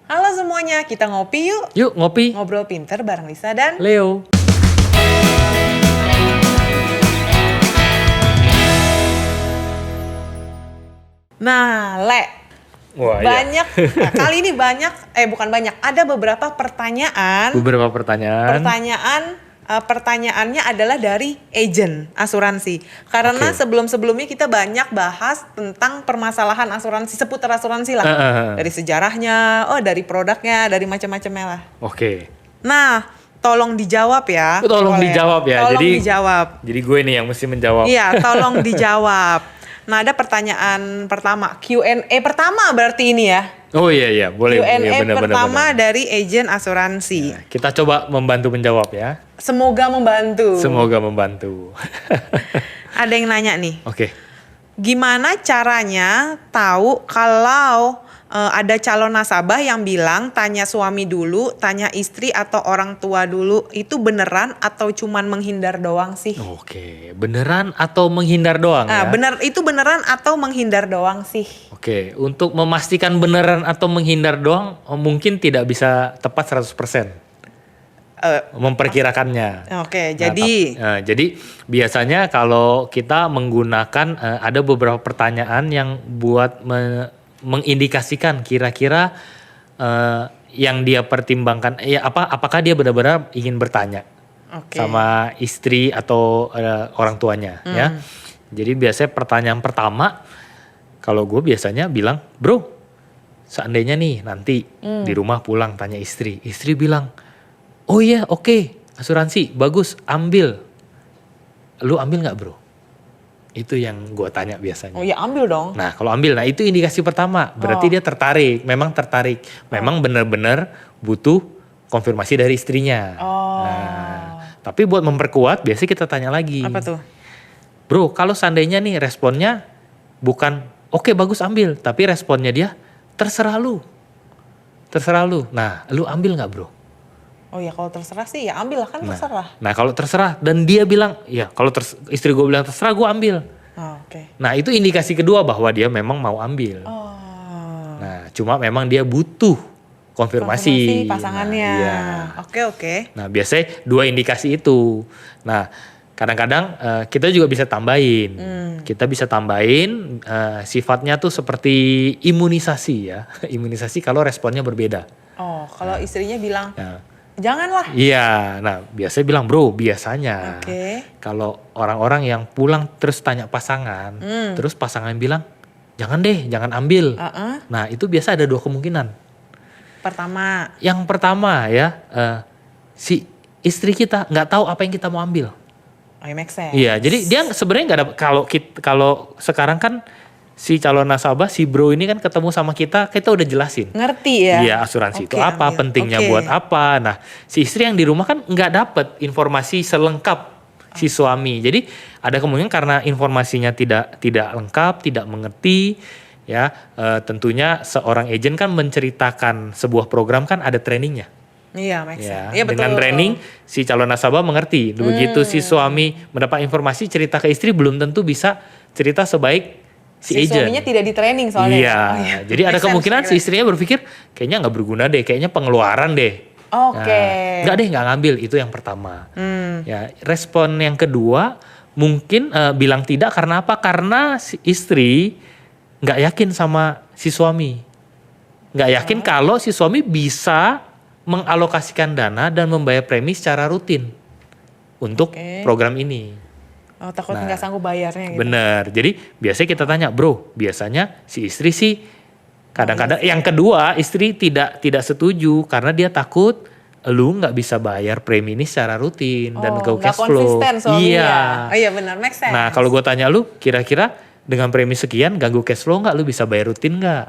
Halo semuanya, kita ngopi yuk. Yuk ngopi. Ngobrol pinter bareng Lisa dan Leo. Nah, Wah, banyak, nah, kali ini bukan banyak, ada beberapa pertanyaan. Pertanyaannya adalah dari agent asuransi. Karena sebelum-sebelumnya kita banyak bahas tentang permasalahan asuransi, seputar asuransi lah. Dari sejarahnya, dari produknya, dari macam-macamnya lah. Nah, tolong dijawab ya. Tolong dijawab ya. Tolong dijawab. Jadi gue nih yang mesti menjawab. Iya, tolong dijawab. Nah, ada pertanyaan pertama, Q&A pertama berarti ini ya. Oh iya, boleh. Q&A bener, pertama dari agent asuransi. Ya, kita coba membantu menjawab ya. Semoga membantu. Ada yang nanya nih. Gimana caranya tahu kalau ada calon nasabah yang bilang tanya suami dulu, tanya istri atau orang tua dulu, itu beneran atau cuman menghindar doang sih? Beneran atau menghindar doang ya? Itu beneran atau menghindar doang sih? Untuk memastikan beneran atau menghindar doang mungkin tidak bisa tepat 100%. Memperkirakannya. Jadi biasanya kalau kita menggunakan ada beberapa pertanyaan yang buat mengindikasikan kira-kira yang dia pertimbangkan apakah dia benar-benar ingin bertanya sama istri atau orang tuanya ya. Jadi biasanya pertanyaan pertama kalau gue biasanya bilang, bro, seandainya nih nanti di rumah pulang tanya istri bilang, oh iya asuransi bagus, ambil. Lu ambil nggak bro? Itu yang gue tanya biasanya. Oh ya ambil dong. Nah kalau ambil, itu indikasi pertama. Berarti dia tertarik, memang tertarik. Memang benar-benar butuh konfirmasi dari istrinya. Tapi buat memperkuat biasanya kita tanya lagi. Apa tuh? Bro, kalau seandainya nih responnya bukan oke bagus ambil. Tapi responnya dia terserah lu. Nah lu ambil gak bro? Oh ya kalau terserah sih ya ambil lah kan terserah. Nah kalau terserah dan dia bilang ya kalau istri gue bilang terserah gue ambil. Nah itu indikasi kedua bahwa dia memang mau ambil. Nah cuma memang dia butuh konfirmasi pasangannya. Nah biasanya dua indikasi itu. Nah kadang-kadang kita juga bisa tambahin. Kita bisa tambahin sifatnya tuh seperti imunisasi ya. Imunisasi kalau responnya berbeda. Kalau istrinya bilang janganlah. Iya, nah biasanya bilang bro, biasanya kalau orang-orang yang pulang terus tanya pasangan, terus pasangan bilang jangan deh, jangan ambil. Nah itu biasa ada dua kemungkinan. Yang pertama ya, si istri kita nggak tahu apa yang kita mau ambil. Make sense. Iya, jadi dia sebenarnya nggak ada. Kalau sekarang kan si calon nasabah, si bro ini kan ketemu sama kita udah jelasin. Ngerti ya? Iya, asuransi itu apa, pentingnya buat apa. Nah, si istri yang di rumah kan nggak dapet informasi selengkap si suami. Jadi ada kemungkinan karena informasinya tidak lengkap, tidak mengerti. Ya, tentunya seorang agent kan menceritakan sebuah program kan ada trainingnya. Iya, make sense. Iya, dengan training si calon nasabah mengerti. Begitu si suami mendapat informasi cerita ke istri belum tentu bisa cerita sebaik si agent. Suaminya tidak di training soalnya. Iya. Jadi ada kemungkinan si istrinya berpikir kayaknya nggak berguna deh, kayaknya pengeluaran deh. Nggak deh, nggak ngambil. Itu yang pertama. Ya, respon yang kedua mungkin bilang tidak karena apa? Karena si istri nggak yakin sama si suami. Nggak yakin kalau si suami bisa mengalokasikan dana dan membayar premi secara rutin untuk program ini. Takut nggak sanggup bayarnya gitu. Bener, jadi biasanya kita tanya, bro, biasanya si istri sih kadang-kadang yang kedua istri tidak setuju karena dia takut lu nggak bisa bayar premi ini secara rutin dan go cash flow. Iya benar, make sense. Nah kalau gue tanya lu, kira-kira dengan premi sekian ganggu cash flow nggak? Lu bisa bayar rutin nggak?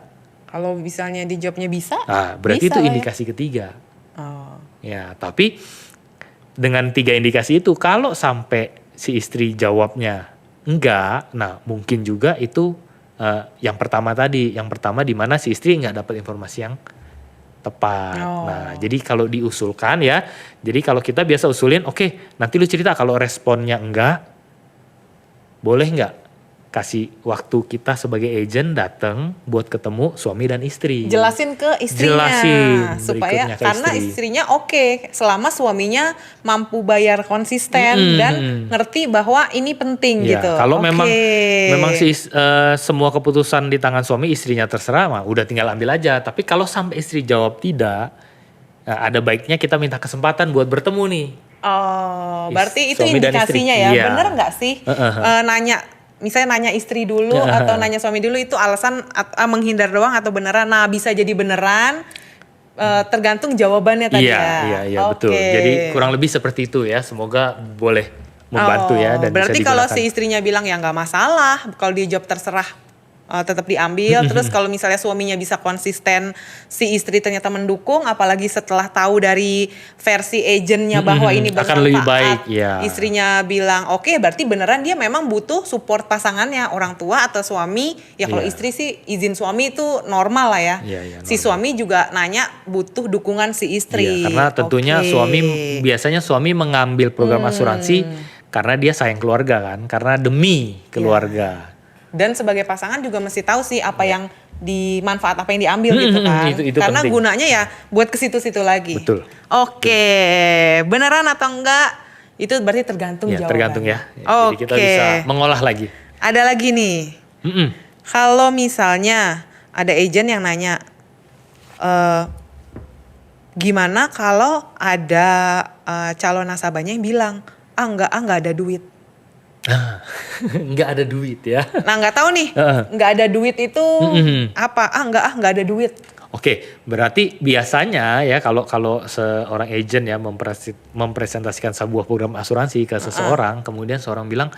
Kalau misalnya di jobnya bisa, berarti itu indikasi ketiga. Ya, tapi dengan 3 indikasi itu kalau sampai si istri jawabnya enggak, nah mungkin juga itu yang pertama tadi, di mana si istri nggak dapat informasi yang tepat. Nah, jadi kalau diusulkan ya, jadi kalau kita biasa usulin, nanti lu cerita kalau responnya enggak, boleh nggak kasih waktu kita sebagai agent datang buat ketemu suami dan istri. Jelasin ke istrinya supaya ke karena istri. istrinya oke, selama suaminya mampu bayar konsisten dan ngerti bahwa ini penting gitu. Kalau memang semua keputusan di tangan suami, istrinya terserah mah udah tinggal ambil aja. Tapi kalau sampai istri jawab tidak, ada baiknya kita minta kesempatan buat bertemu nih. Oh, berarti itu suami dan indikasinya istri. ya. Bener nggak sih misalnya nanya istri dulu atau nanya suami dulu itu alasan menghindar doang atau beneran? Nah, bisa jadi beneran tergantung jawabannya tadi ya. Iya, betul. Jadi kurang lebih seperti itu ya. Semoga boleh membantu ya dan berarti bisa kalau digunakan. si istrinya bilang ya nggak masalah, kalau dia jawab terserah tetap diambil. Terus kalau misalnya suaminya bisa konsisten, si istri ternyata mendukung, apalagi setelah tahu dari versi agentnya bahwa ini bermanfaat, akan lebih baik, ya. Istrinya bilang oke, berarti beneran dia memang butuh support pasangannya, orang tua atau suami. Ya kalau istri sih izin suami itu normal lah ya. Si suami juga nanya butuh dukungan si istri. Karena tentunya biasanya suami mengambil program asuransi karena dia sayang keluarga kan, karena demi keluarga. Dan sebagai pasangan juga mesti tahu sih apa yang dimanfaat, apa yang diambil gitu kan. Itu karena penting. Gunanya ya buat ke situ-situ lagi. Betul. Oke, beneran atau enggak itu berarti tergantung jawabannya. Tergantung ya. Jadi kita bisa mengolah lagi. Ada lagi nih. Kalau misalnya ada agent yang nanya, gimana kalau ada calon nasabahnya yang bilang, enggak ada duit. Nggak ada duit ya. Nah nggak tahu nih, nggak ada duit itu apa? Nggak ada duit. Oke, berarti biasanya ya kalau seorang agent ya mempresentasikan sebuah program asuransi ke seseorang, kemudian seorang bilang,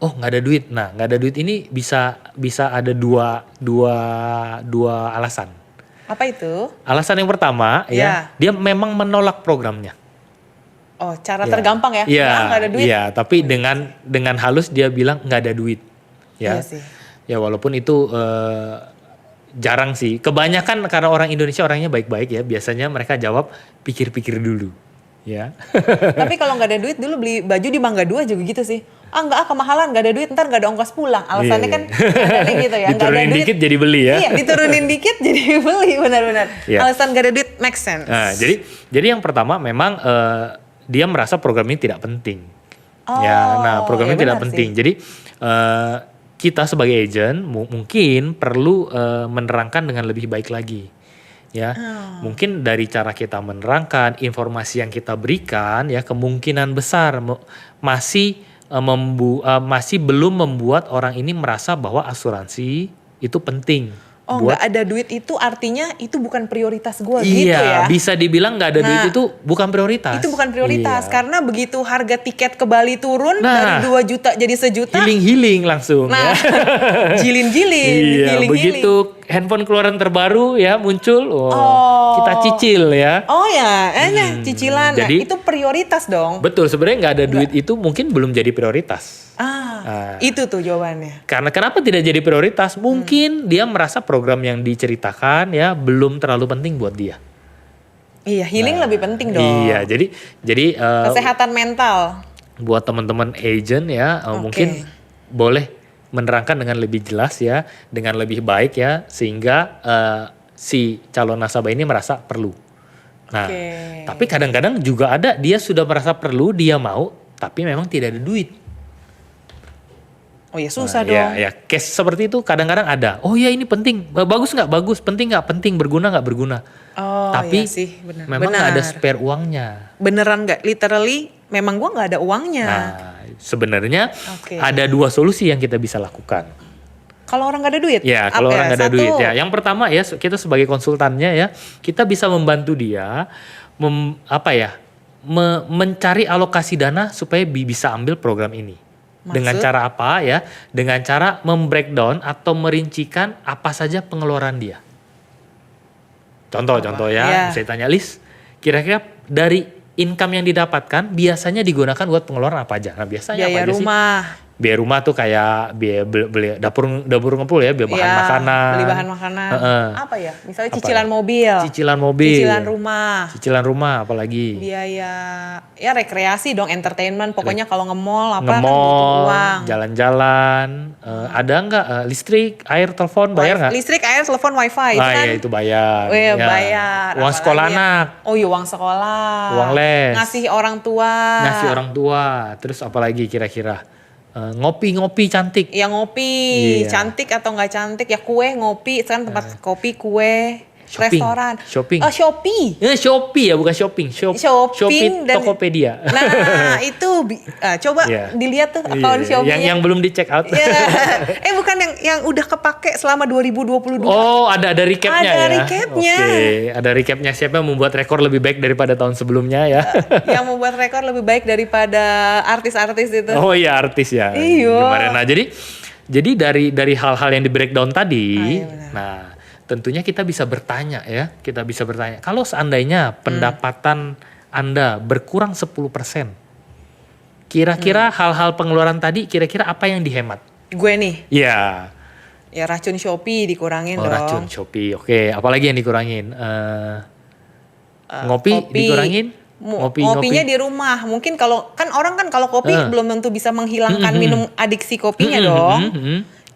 oh nggak ada duit. Nah nggak ada duit ini bisa ada dua alasan. Apa itu? Alasan yang pertama ya dia memang menolak programnya. Oh, cara tergampang ya? Nggak ada duit. Iya, tapi dengan halus dia bilang nggak ada duit. Ya, iya sih. Ya walaupun itu jarang sih. Kebanyakan karena orang Indonesia orangnya baik-baik ya. Biasanya mereka jawab pikir-pikir dulu. Ya. Tapi kalau nggak ada duit dulu beli baju di Mangga 2 juga gitu sih. Nggak kemahalan, nggak ada duit, ntar nggak ada ongkos pulang. Alasannya kan ada gitu ya. Diturunin dikit jadi beli ya. Iya, diturunin dikit jadi beli, benar-benar. Alasan nggak ada duit make sense. Nah, jadi yang pertama memang dia merasa program ini tidak penting. Program ini tidak penting. Jadi kita sebagai agent mungkin perlu menerangkan dengan lebih baik lagi. Ya, mungkin dari cara kita menerangkan informasi yang kita berikan, ya kemungkinan besar masih belum membuat orang ini merasa bahwa asuransi itu penting. Oh, nggak ada duit itu artinya itu bukan prioritas gue gitu ya? Iya, bisa dibilang nggak ada duit itu bukan prioritas. Itu bukan prioritas karena begitu harga tiket ke Bali turun dari 2 juta jadi 1 juta. Healing langsung ya. Jilin-jilin. Iya, begitu handphone keluaran terbaru ya muncul, kita cicil ya. Oh ya, cicilan. Jadi, itu prioritas dong. Betul, sebenarnya nggak ada duit itu mungkin belum jadi prioritas. Itu tuh jawabannya. Karena kenapa tidak jadi prioritas? Mungkin dia merasa program yang diceritakan ya belum terlalu penting buat dia. Iya, healing lebih penting dong. Iya, jadi kesehatan mental. Buat teman-teman agent ya, mungkin boleh menerangkan dengan lebih jelas ya, dengan lebih baik ya, sehingga si calon nasabah ini merasa perlu. Nah, tapi kadang-kadang juga ada dia sudah merasa perlu, dia mau, tapi memang tidak ada duit. Oh ya susah dong. Ya case seperti itu kadang-kadang ada. Oh ya ini penting, bagus nggak? Bagus, penting nggak? Penting, berguna nggak? Berguna. Oh tapi iya sih, benar. Memang nggak ada spare uangnya. Beneran nggak? Literally memang gua nggak ada uangnya. Nah sebenarnya ada 2 solusi yang kita bisa lakukan. Kalau orang nggak ada duit? Ya kalau orang nggak ada duit ya. Yang pertama ya kita sebagai konsultannya ya kita bisa membantu dia mencari alokasi dana supaya bisa ambil program ini. Maksud? Dengan cara apa ya? Dengan cara membreakdown atau merincikan apa saja pengeluaran dia. Contoh ya, saya tanya Lis, kira-kira dari income yang didapatkan biasanya digunakan buat pengeluaran apa aja? Nah biasanya biaya apa aja rumah. sih? Biaya rumah tuh kayak biaya beli dapur ngepul ya, biaya bahan makanan. Beli bahan makanan. Apa ya? Misalnya cicilan mobil. Cicilan mobil. Cicilan rumah apalagi? Biaya ya rekreasi dong, entertainment. Pokoknya kalau nge-mall kan butuh uang. Jalan-jalan. Ada nggak listrik, air, telepon bayar nggak? Listrik, air, telepon, wifi. Itu bayar. Bayar. Uang sekolah anak. Oh iya, uang sekolah. Uang les. Ngasih orang tua. Terus apalagi kira-kira? Ngopi cantik. Ya ngopi, cantik atau nggak cantik ya, kue ngopi, kan tempat kopi, kue, restoran. Shopping. Shopee. Shopee ya, bukan shopping. Shopping dan Tokopedia. Nah, itu coba dilihat tuh akun Shopee. Yang belum di check out. Bukan yang udah kepake selama 2022. Oh, ada recapnya ya. Ada recapnya. Oke, ada recapnya siapa yang membuat rekor lebih baik daripada tahun sebelumnya ya. Yang membuat rekor lebih baik daripada artis-artis itu. Oh iya, artis ya. Iya. Kemarin. Nah, jadi dari hal-hal yang di breakdown tadi, nah tentunya kita bisa bertanya ya. Kalau seandainya pendapatan Anda berkurang 10%, kira-kira hal-hal pengeluaran tadi kira-kira apa yang dihemat? Gue nih. Iya. Ya racun Shopee dikurangin dong. Racun Shopee. Oke, apalagi yang dikurangin? Ngopi dikurangin? Ngopinya di rumah. Mungkin kalau kopi belum tentu bisa menghilangkan minum adiksi kopinya dong.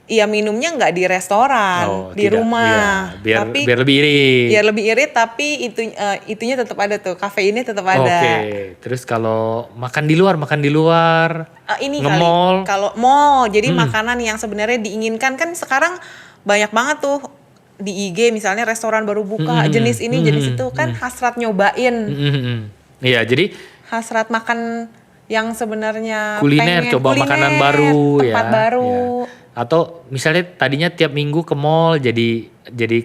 Iya, minumnya nggak di restoran, di rumah. Iya. Biar lebih irit. Biar lebih irit, tapi itunya tetap ada tuh, kafeinnya tetap ada. Oke. Terus kalau makan di luar ini nge-mall. Kalau mall, jadi makanan yang sebenarnya diinginkan kan sekarang banyak banget tuh di IG, misalnya restoran baru buka, jenis ini, jenis itu, kan hasrat nyobain. Iya, jadi hasrat makan yang sebenarnya kuliner, makanan baru, tempat baru. Ya. Atau misalnya tadinya tiap minggu ke mall, jadi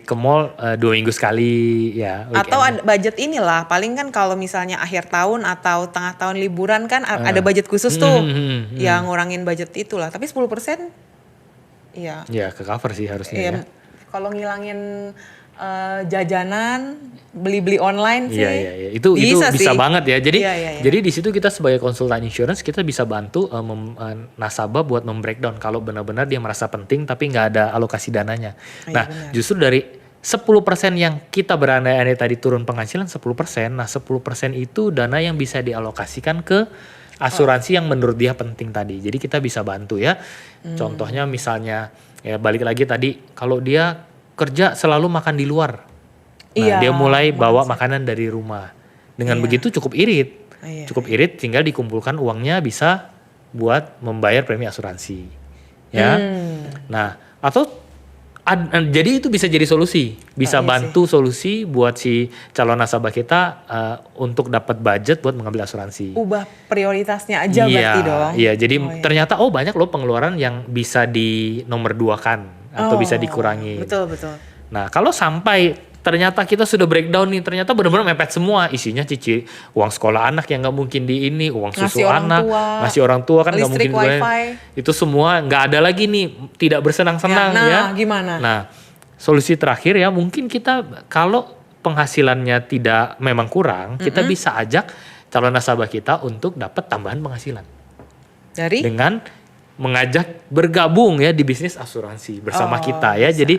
ke mall 2 minggu sekali ya. Weekend. Atau ada budget inilah, paling kan kalau misalnya akhir tahun atau tengah tahun liburan kan ada budget khusus tuh, yang ngurangin budget itulah. Tapi 10%, ya. Ya ke cover sih harusnya ya. Kalau ngilangin jajanan, beli online sih. Iya. Itu bisa banget ya. Jadi jadi di situ kita sebagai konsultan insurance kita bisa bantu nasabah buat membreakdown kalau benar-benar dia merasa penting tapi nggak ada alokasi dananya. Nah, justru dari 10% yang kita berandai-andai tadi turun penghasilan 10%. Nah, 10% itu dana yang bisa dialokasikan ke asuransi yang menurut dia penting tadi. Jadi kita bisa bantu ya. Contohnya misalnya ya balik lagi tadi, kalau dia kerja selalu makan di luar. Nah, dia mulai bawa makanan dari rumah. Dengan begitu cukup irit. Cukup irit, tinggal dikumpulkan uangnya bisa buat membayar premi asuransi. Ya. Nah, atau jadi itu bisa jadi solusi. Bisa bantu solusi buat si calon nasabah kita untuk dapat budget buat mengambil asuransi. Ubah prioritasnya aja berarti dong. Iya, jadi ternyata banyak loh pengeluaran yang bisa di nomor 2-kan. Atau bisa dikurangi. Betul. Nah, kalau sampai ternyata kita sudah breakdown nih, ternyata benar-benar mepet semua, isinya uang sekolah anak yang nggak mungkin uang susu anak, ngasih orang tua kan nggak mungkin, itu semua nggak ada lagi nih, tidak bersenang-senang ya. Gimana? Nah, solusi terakhir ya mungkin kita kalau penghasilannya tidak memang kurang, kita bisa ajak calon nasabah kita untuk dapat tambahan penghasilan dengan mengajak bergabung ya di bisnis asuransi bersama kita ya. Jadi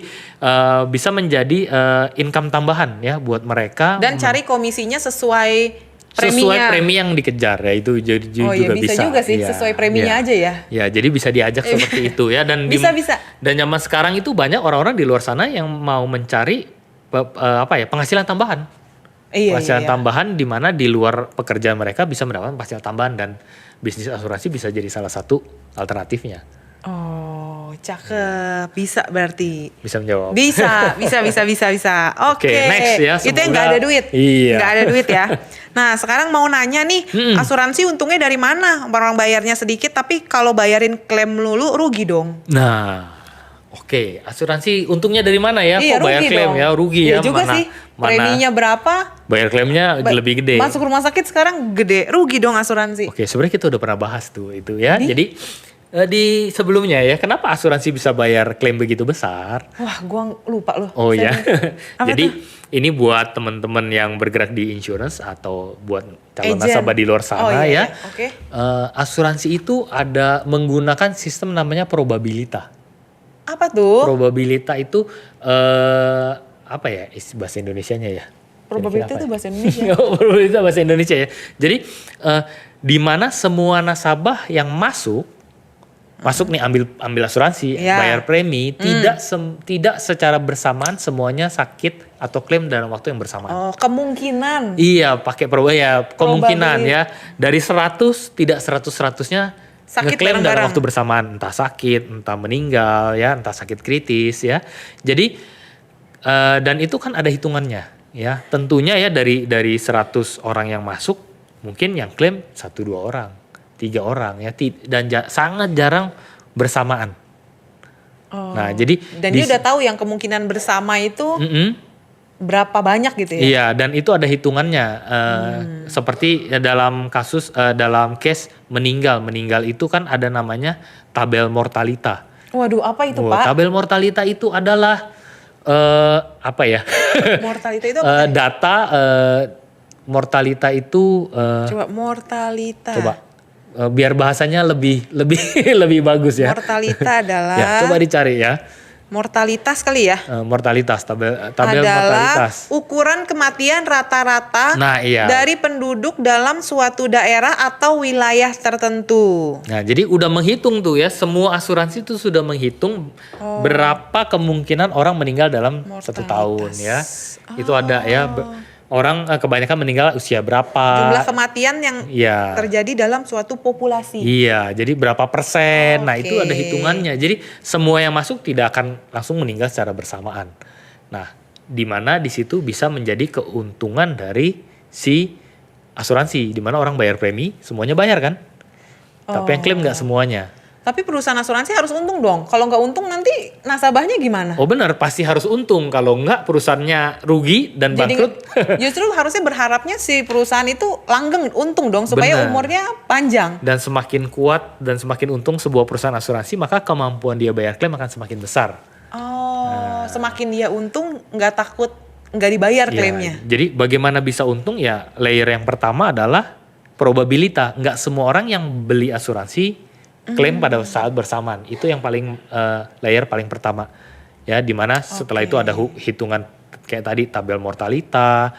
bisa menjadi income tambahan ya buat mereka. Dan cari komisinya sesuai premi yang dikejar ya, itu juga bisa juga sih sesuai preminya aja ya. Ya, jadi bisa diajak seperti itu ya, dan bisa. Dan zaman sekarang itu banyak orang-orang di luar sana yang mau mencari penghasilan tambahan. Penghasilan tambahan di mana di luar pekerjaan mereka bisa mendapatkan penghasilan tambahan, dan bisnis asuransi bisa jadi salah satu alternatifnya. Oh, cakep. Bisa berarti. Bisa menjawab. Bisa. Oke. Next ya. Itu yang nggak ada duit. Iya. Nggak ada duit ya. Nah, sekarang mau nanya nih, asuransi untungnya dari mana? Orang bayarnya sedikit, tapi kalau bayarin klaim lulu rugi dong. Nah, oke. Asuransi untungnya dari mana ya? Iya, kok bayar klaim dong. ya? Rugi ya. Iya juga sih. Preminya berapa? Bayar klaimnya lebih gede. Masuk rumah sakit sekarang gede. Rugi dong asuransi. Oke, sebenarnya kita udah pernah bahas tuh itu ya. Jadi Di sebelumnya ya, kenapa asuransi bisa bayar klaim begitu besar? Wah, gua lupa loh. Oh ya, Apa jadi tuh? ini buat teman-teman yang bergerak di insurance atau buat calon Agent. nasabah di luar sana Oh, iya, ya. iya. Oke. Asuransi itu ada menggunakan sistem namanya probabilita. Apa tuh? Probabilita itu apa ya bahasa Indonesianya ya? Probabilitas itu bahasa Indonesia. Probabilita bahasa Indonesia ya. Jadi di mana semua nasabah yang masuk nih ambil asuransi, Iya. bayar premi, tidak secara bersamaan semuanya sakit atau klaim dalam waktu yang bersamaan. Oh, kemungkinan. Iya, pakai kemungkinan ya. Dari 100 tidak 100-100-nya Sakit ngeklaim dalam bareng-bareng. waktu bersamaan, entah sakit, entah meninggal ya, entah sakit kritis ya. Jadi dan itu kan ada hitungannya ya. Tentunya ya dari 100 orang yang masuk mungkin yang klaim 1-2 orang, 3 orang ya dan sangat jarang bersamaan. Oh. Nah, jadi Dan dia udah tahu yang kemungkinan bersama itu berapa banyak gitu ya? Iya, dan itu ada hitungannya. Seperti dalam dalam case meninggal itu kan ada namanya tabel mortalita. Waduh, apa itu, Pak? Tabel mortalita itu adalah apa ya? Mortalita itu apa? Data mortalita itu Coba mortalita. biar bahasanya lebih lebih bagus ya. Mortalita adalah Ya, coba dicari ya. mortalitas kali ya? Mortalitas, tabel Adalah mortalitas. ukuran kematian rata-rata Nah, iya. dari penduduk dalam suatu daerah atau wilayah tertentu. Nah, jadi udah menghitung tuh ya, semua asuransi itu sudah menghitung berapa kemungkinan orang meninggal dalam 1 tahun ya. Itu ada ya, orang kebanyakan meninggal usia berapa. Jumlah kematian yang Iya. terjadi dalam suatu populasi. Iya, jadi berapa persen. Nah, itu Oke. ada hitungannya. Jadi semua yang masuk tidak akan langsung meninggal secara bersamaan. Nah, di mana di situ bisa menjadi keuntungan dari si asuransi, di mana orang bayar premi, semuanya bayar kan? Tapi yang klaim nggak semuanya. Tapi perusahaan asuransi harus untung dong. Kalau nggak untung nanti nasabahnya gimana? Oh benar, pasti harus untung. Kalau nggak perusahaannya rugi dan Jadi bangkrut. justru harusnya berharapnya si perusahaan itu langgeng, untung dong supaya Benar. umurnya panjang. Dan semakin kuat dan semakin untung sebuah perusahaan asuransi, maka kemampuan dia bayar klaim akan semakin besar. Oh, semakin dia untung nggak takut nggak dibayar Ya, klaimnya. jadi bagaimana bisa untung ya, layer yang pertama adalah probabilita. Nggak semua orang yang beli asuransi klaim pada saat bersamaan. Itu yang paling layer paling pertama. Ya, dimana setelah itu ada hitungan kayak tadi tabel mortalita,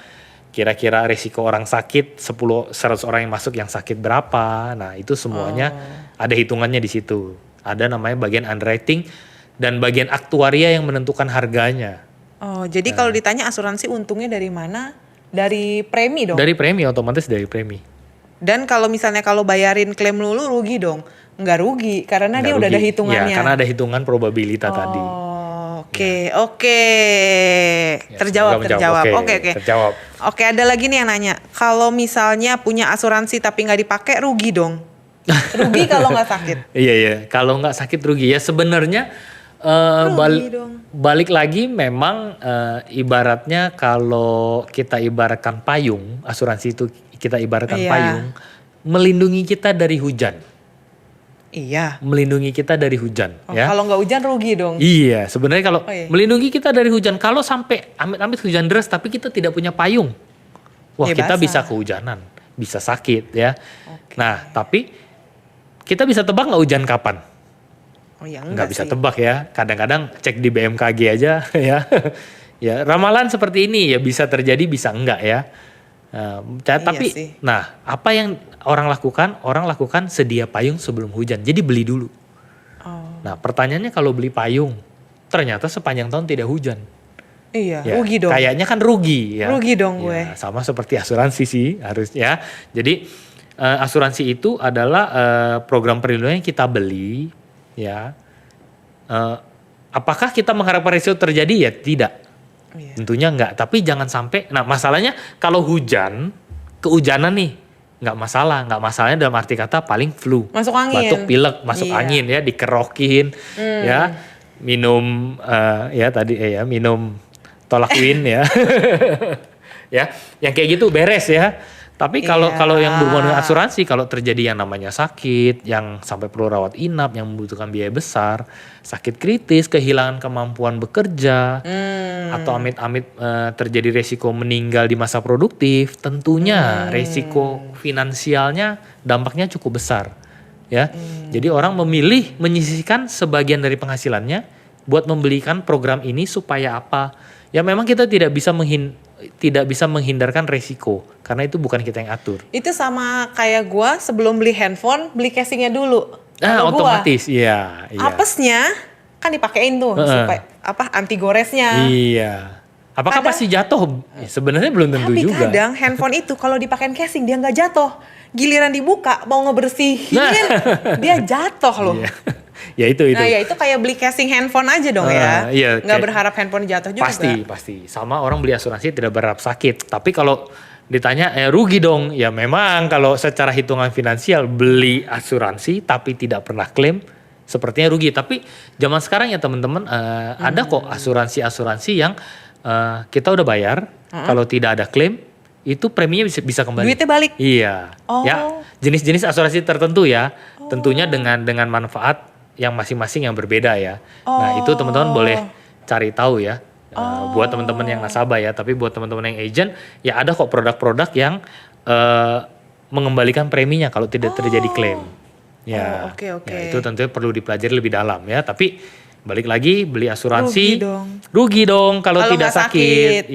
kira-kira risiko orang sakit 100 orang yang masuk yang sakit berapa. Nah, itu semuanya ada hitungannya di situ. Ada namanya bagian underwriting dan bagian aktuaria yang menentukan harganya. Oh, jadi kalau ditanya asuransi untungnya dari mana? Dari premi dong. Dari premi, otomatis dari premi. Dan kalau misalnya kalau bayarin klaim dulu rugi dong? Nggak rugi karena Nggak dia udah rugi. ada hitungannya. Ya, karena ada hitungan probabilita tadi. Oke. Ya, Terjawab. semoga menjawab. Oke. Terjawab. Oke, ada lagi nih yang nanya. Kalau misalnya punya asuransi tapi nggak dipakai, rugi dong? Rugi kalau nggak sakit? Iya. Kalau nggak sakit rugi ya sebenarnya. Rugi dong. Balik lagi memang ibaratnya kalau kita ibaratkan payung, asuransi itu kita ibaratkan Iya. payung, melindungi kita dari hujan. Iya. Melindungi kita dari hujan ya. Kalau nggak hujan rugi dong? Iya, sebenarnya kalau iya. melindungi kita dari hujan, kalau sampai amit-amit hujan deras tapi kita tidak punya payung, wah Ya, kita basah. bisa kehujanan, bisa sakit ya. Nah, tapi kita bisa tebak nggak hujan kapan? Oh ya Nggak bisa sih. tebak ya. Kadang-kadang cek di BMKG aja ya. Ya, ramalan seperti ini ya bisa terjadi, bisa enggak ya. Tapi sih. nah, apa yang orang lakukan? Orang lakukan sedia payung sebelum hujan. Jadi beli dulu. Oh. Nah, pertanyaannya kalau beli payung, ternyata sepanjang tahun tidak hujan. Iya, Ya, rugi dong. Kayaknya kan rugi ya. Rugi dong gue. Ya, sama seperti asuransi sih harusnya. Jadi asuransi itu adalah program perlindungan yang kita beli ya. Apakah kita mengharapkan risiko terjadi? Ya tidak. Iya. Tentunya enggak, tapi jangan sampai. Nah, masalahnya kalau hujan, kehujanan nih, nggak masalahnya dalam arti kata paling flu, Masuk angin. batuk pilek, masuk Iya. angin ya, dikerokin, ya, minum minum tolak win ya, ya, yang kayak gitu beres ya. Tapi kalau yang berhubungan dengan asuransi, kalau terjadi yang namanya sakit, yang sampai perlu rawat inap, yang membutuhkan biaya besar, sakit kritis, kehilangan kemampuan bekerja, atau amit-amit terjadi resiko meninggal di masa produktif, tentunya resiko finansialnya dampaknya cukup besar, ya. Jadi orang memilih menyisihkan sebagian dari penghasilannya buat membelikan program ini supaya apa? Ya memang kita tidak bisa menghindarkan resiko karena itu bukan kita yang atur. Itu sama kayak gua sebelum beli handphone, beli casingnya dulu. Nah, otomatis, iya. Apesnya kan dipakein tuh supaya anti goresnya. Iya. Apakah pasti jatuh? Ya, sebenarnya belum tentu juga. Tapi kadang handphone itu kalau dipakein casing dia nggak jatuh. Giliran dibuka mau ngebersihin, dia jatuh loh. Iya. Ya itu. Nah ya itu kayak beli casing handphone aja dong ya. Iya, nggak berharap handphone jatuh juga. Pasti. Sama orang beli asuransi tidak berharap sakit. Tapi kalau ditanya rugi dong. Ya memang kalau secara hitungan finansial beli asuransi tapi tidak pernah klaim sepertinya rugi. Tapi zaman sekarang ya teman-teman ada kok asuransi yang kita udah bayar. Kalau tidak ada klaim itu preminya bisa kembali. Duitnya balik. Iya. Ya jenis-jenis asuransi tertentu ya. Tentunya dengan manfaat yang masing-masing yang berbeda ya. Nah itu teman-teman boleh cari tahu ya. Buat teman-teman yang nasabah ya. Tapi buat teman-teman yang agent ya ada kok produk-produk yang mengembalikan preminya kalau tidak terjadi klaim. Ya, ya itu tentunya perlu dipelajari lebih dalam ya. Tapi balik lagi beli asuransi rugi dong kalau tidak sakit.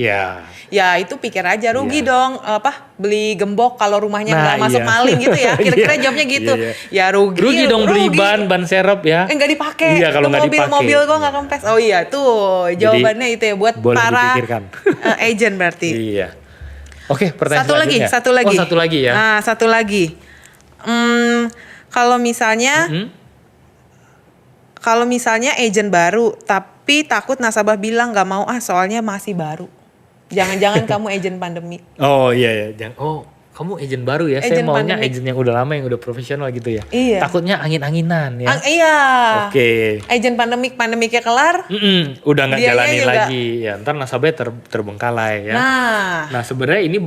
Ya itu pikir aja rugi dong beli gembok kalau rumahnya nggak masuk maling gitu ya. Kira-kira jawabnya gitu. Ya rugi dong beli ban serep ya. Nggak dipakai. Iya, kalau nggak dipakai. Mobil gua nggak kempes. Oh iya tuh jawabannya itu ya buat para agent berarti. Iya. Oke, pertanyaan satu lagi. Oh, satu lagi ya. Nah, satu lagi. Kalau misalnya agent baru tapi takut nasabah bilang nggak mau soalnya masih baru. Jangan-jangan kamu agent pandemik. Oh iya. Kamu agent baru ya. Saya maunya agent yang udah lama, yang udah profesional gitu ya. Iya. Takutnya angin-anginan ya. Iya. Oke. Agent pandemiknya kelar. Udah nggak jalanin lagi. Ya ntar nasabahnya terbengkalai ya. Nah sebenarnya ini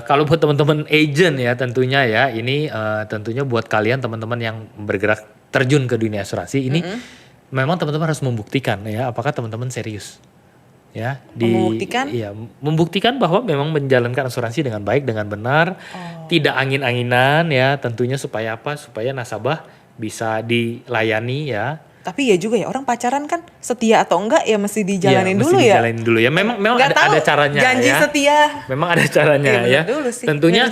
kalau buat teman-teman agent ya tentunya ya. Ini tentunya buat kalian teman-teman yang bergerak terjun ke dunia asuransi ini. Memang teman-teman harus membuktikan ya. Apakah teman-teman serius. Ya, membuktikan bahwa memang menjalankan asuransi dengan baik, dengan benar, tidak angin-anginan ya, tentunya supaya apa? Supaya nasabah bisa dilayani ya. Tapi ya juga ya orang pacaran kan setia atau enggak ya mesti dijalanin dulu ya. Dijalanin dulu ya. Memang ada caranya janji ya. Setia. Memang ada caranya ya. Tentunya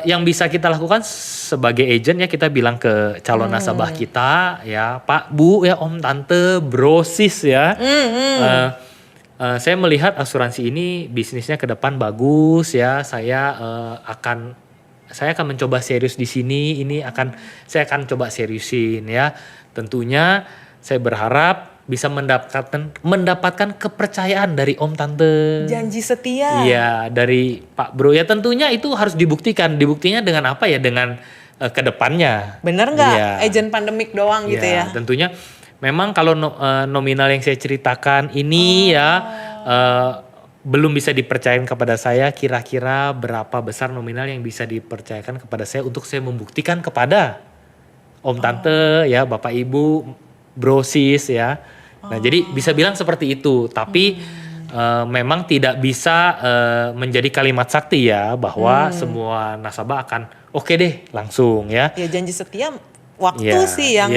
yang bisa kita lakukan sebagai agent ya kita bilang ke calon nasabah kita ya, Pak, Bu ya, Om, Tante, Bro, Sis ya. Saya melihat asuransi ini bisnisnya ke depan bagus ya. Saya akan mencoba serius di sini. Saya akan coba seriusin ya. Tentunya saya berharap bisa mendapatkan kepercayaan dari Om, Tante. Janji setia. Iya, dari Pak Bro ya. Tentunya itu harus dibuktikan. Dibuktinya dengan apa ya? Dengan ke depannya. Bener nggak? Ya. Agent pandemik doang gitu ya. Tentunya. Memang kalau nominal yang saya ceritakan ini belum bisa dipercayakan kepada saya, kira-kira berapa besar nominal yang bisa dipercayakan kepada saya untuk saya membuktikan kepada Om, Tante ya, Bapak Ibu, Bro, Sis ya. Nah jadi bisa bilang seperti itu, tapi memang tidak bisa menjadi kalimat sakti ya bahwa semua nasabah akan oke deh langsung ya. Ya janji setia waktu sih yang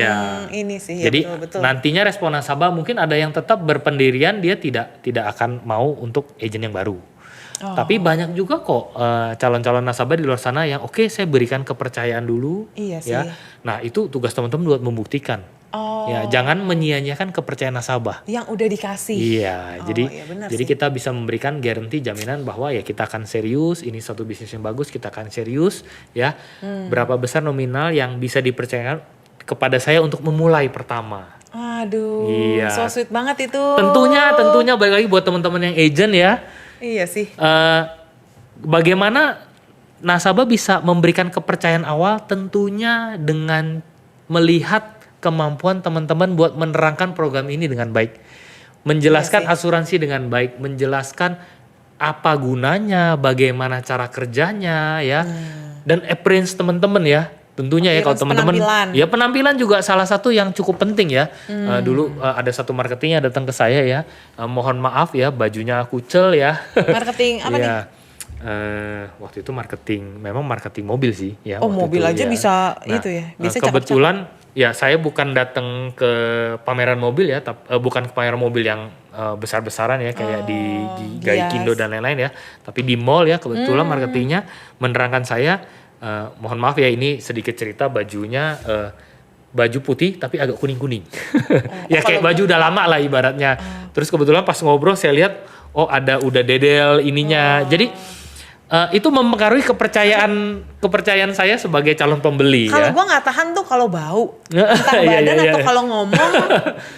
ini sih. Jadi ya, betul. nantinya respon nasabah mungkin ada yang tetap berpendirian, dia tidak akan mau untuk agent yang baru. Tapi banyak juga kok calon-calon nasabah di luar sana yang saya berikan kepercayaan dulu. Iya sih. Ya. Nah itu tugas teman-teman buat membuktikan. Ya, jangan menyia-nyiakan kepercayaan nasabah. Yang udah dikasih. Iya, jadi kita bisa memberikan garansi jaminan bahwa ya kita akan serius, ini satu bisnis yang bagus, kita akan serius ya. Berapa besar nominal yang bisa dipercayakan kepada saya untuk memulai pertama. Aduh, so sweet banget itu. Tentunya balik lagi buat teman-teman yang agent ya. Iya sih. Bagaimana nasabah bisa memberikan kepercayaan awal tentunya dengan melihat kemampuan teman-teman buat menerangkan program ini dengan baik, menjelaskan asuransi dengan baik, menjelaskan apa gunanya, bagaimana cara kerjanya ya. Dan appearance teman-teman ya. Tentunya ya kalau teman-teman ya penampilan juga salah satu yang cukup penting ya. Dulu ada satu marketingnya datang ke saya ya. Mohon maaf ya bajunya kucel ya. Marketing apa nih? Waktu itu memang marketing mobil sih ya. Oh, mobil itu, aja ya. bisa itu ya. Bisa kebetulan ya saya bukan datang ke pameran mobil ya, bukan ke pameran mobil yang besar-besaran ya kayak di Gaikindo dan lain-lain ya. Tapi di mall ya kebetulan marketingnya menerangkan saya, mohon maaf ya ini sedikit cerita bajunya baju putih tapi agak kuning-kuning. Ya kayak baju udah lama lah ibaratnya. Terus kebetulan pas ngobrol saya lihat udah dedel ininya. Jadi itu mempengaruhi kepercayaan saya sebagai calon pembeli. Kalau ya. gue nggak tahan tuh kalau bau, entah badan atau kalau ngomong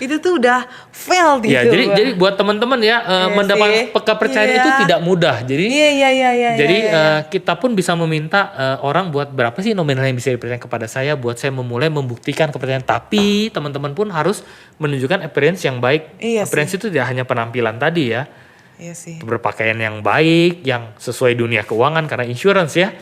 itu tuh udah fail gitu. Ya, jadi buat teman-teman ya mendapat kepercayaan itu tidak mudah. Jadi kita pun bisa meminta orang buat berapa sih nominal yang bisa dipercayai kepada saya buat saya memulai membuktikan kepercayaan. Tapi teman-teman pun harus menunjukkan appearance yang baik. Appearance itu tidak hanya penampilan tadi ya. Iya sih. Berpakaian yang baik, yang sesuai dunia keuangan karena insurance ya.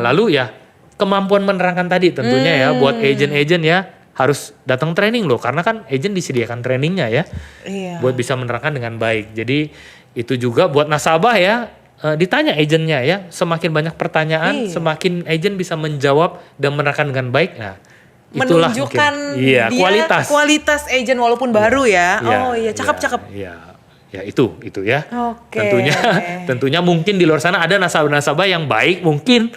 Lalu ya kemampuan menerangkan tadi tentunya ya buat agent-agent ya harus datang training loh karena kan agent disediakan trainingnya ya. Buat bisa menerangkan dengan baik. Jadi itu juga buat nasabah ya ditanya agentnya ya. Semakin banyak pertanyaan, semakin agent bisa menjawab dan menerangkan dengan baik. Nah, itulah menunjukkan dia kualitas agent walaupun baru ya. Cakep-cakep. Ya itu ya. Tentunya mungkin di luar sana ada nasabah-nasabah yang baik mungkin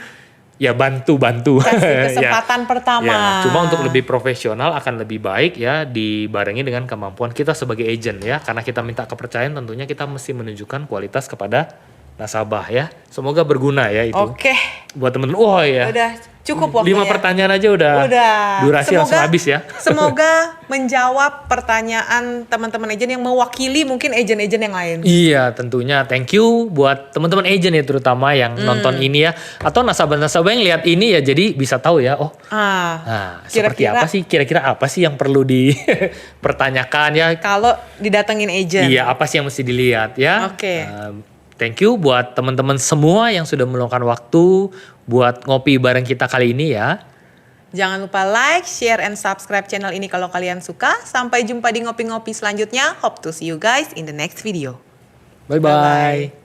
ya bantu. Kasih kesempatan pertama. Ya, cuma untuk lebih profesional akan lebih baik ya dibarengi dengan kemampuan kita sebagai agent ya. Karena kita minta kepercayaan tentunya kita mesti menunjukkan kualitas kepada nasabah ya. Semoga berguna ya itu. Buat temen-temen. Udah cukup waktunya. 5 pertanyaan aja udah durasi langsung habis ya. Semoga menjawab pertanyaan teman-teman agent yang mewakili mungkin agent-agent yang lain. Iya tentunya. Thank you buat teman-teman agent ya terutama yang nonton ini ya. Atau nasabah-nasabah yang lihat ini ya jadi bisa tahu ya. Kira-kira apa sih yang perlu dipertanyakan ya. Kalau didatengin agent. Iya apa sih yang mesti dilihat ya. Thank you buat teman-teman semua yang sudah meluangkan waktu buat ngopi bareng kita kali ini ya. Jangan lupa like, share, and subscribe channel ini kalau kalian suka. Sampai jumpa di ngopi-ngopi selanjutnya. Hope to see you guys in the next video. Bye-bye.